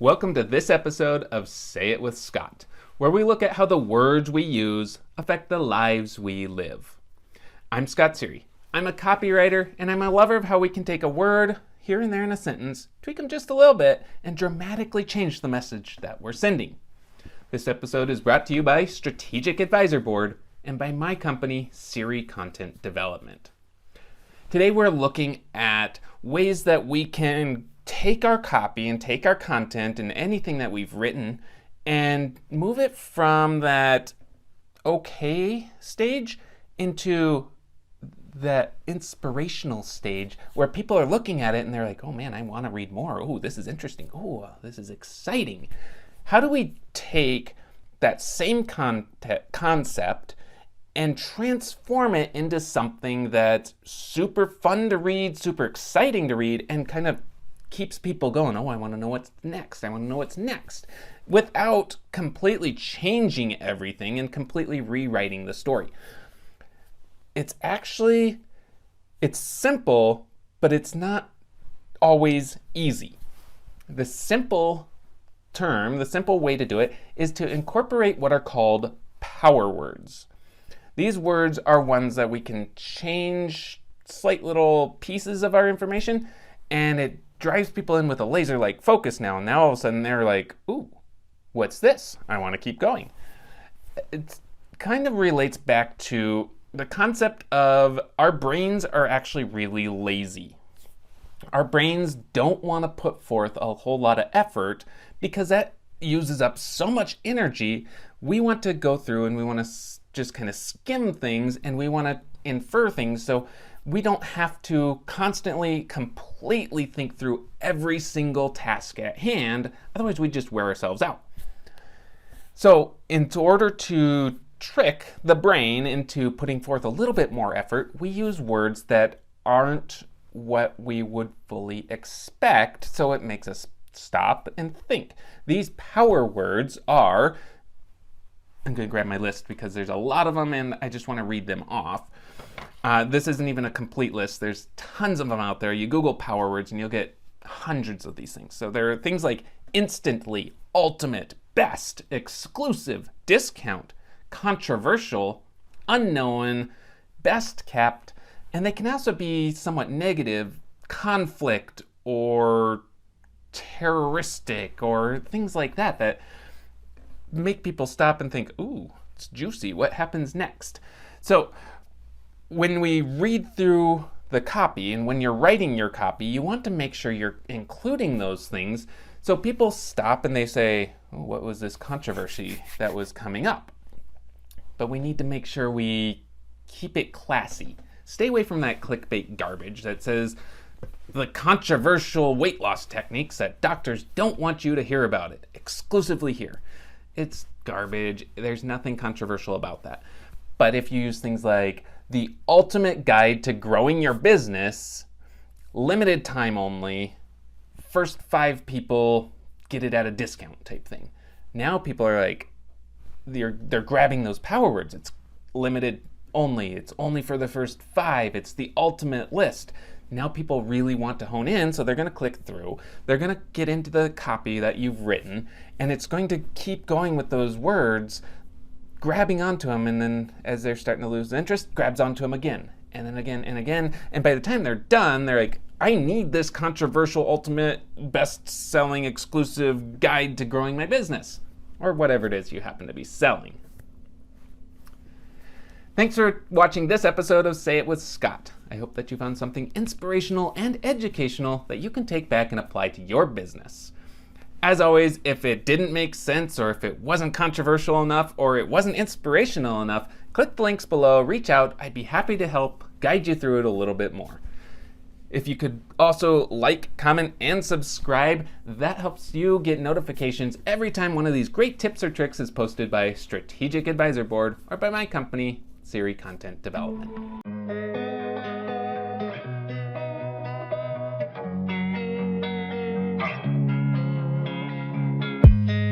Welcome to this episode of Say It with Scott, where we look at how the words we use affect the lives we live. I'm Scott Sery. I'm a copywriter, and I'm a lover of how we can take a word here and there in a sentence, tweak them just a little bit, and dramatically change the message that we're sending. This episode is brought to you by Strategic Advisor Board and by my company, Sery Content Development. Today we're looking at ways that we can take our copy and take our content and anything that we've written and move it from that okay stage into that inspirational stage where people are looking at it and they're like, oh man, I want to read more. Oh, this is interesting. Oh, this is exciting. How do we take that same concept and transform it into something that's super fun to read, super exciting to read, and kind of keeps people going, oh, I want to know what's next. I want to know what's next, without completely changing everything and completely rewriting the story. It's simple, but it's not always easy. The simple way to do it is to incorporate what are called power words. These words are ones that we can change slight little pieces of our information, and it drives people in with a laser-like focus now. Now all of a sudden they're like, ooh, what's this? I want to keep going. It kind of relates back to the concept of our brains are actually really lazy. Our brains don't want to put forth a whole lot of effort because that uses up so much energy. We want to go through and we want to just kind of skim things and we want to infer things so we don't have to constantly completely think through every single task at hand. Otherwise, we just wear ourselves out. So in order to trick the brain into putting forth a little bit more effort, we use words that aren't what we would fully expect, so it makes us stop and think. These power words are, I'm going to grab my list because there's a lot of them and I just want to read them off. This isn't even a complete list. There's tons of them out there. You Google power words and you'll get hundreds of these things. So there are things like instantly, ultimate, best, exclusive, discount, controversial, unknown, best kept, and they can also be somewhat negative, conflict, or terroristic, or things like that make people stop and think, ooh, it's juicy. What happens next? So when we read through the copy and when you're writing your copy, you want to make sure you're including those things so people stop and they say, oh, what was this controversy that was coming up? But we need to make sure we keep it classy. Stay away from that clickbait garbage that says the controversial weight loss techniques that doctors don't want you to hear about it, exclusively here. It's garbage. There's nothing controversial about that. But if you use things like the ultimate guide to growing your business, limited time only, first 5 people get it at a discount type thing. Now people are like, they're grabbing those power words. It's limited only. It's only for the first 5. It's the ultimate list. Now people really want to hone in, so they're going to click through. They're going to get into the copy that you've written, and it's going to keep going with those words, grabbing onto them, and then as they're starting to lose interest, grabs onto them again, and then again, and again. And by the time they're done, they're like, I need this controversial, ultimate, best-selling, exclusive guide to growing my business, or whatever it is you happen to be selling. Thanks for watching this episode of Say It with Scott. I hope that you found something inspirational and educational that you can take back and apply to your business. As always, if it didn't make sense or if it wasn't controversial enough or it wasn't inspirational enough, click the links below, reach out. I'd be happy to help guide you through it a little bit more. If you could also like, comment, and subscribe, that helps you get notifications every time one of these great tips or tricks is posted by Strategic Advisor Board or by my company, Sery Content Development.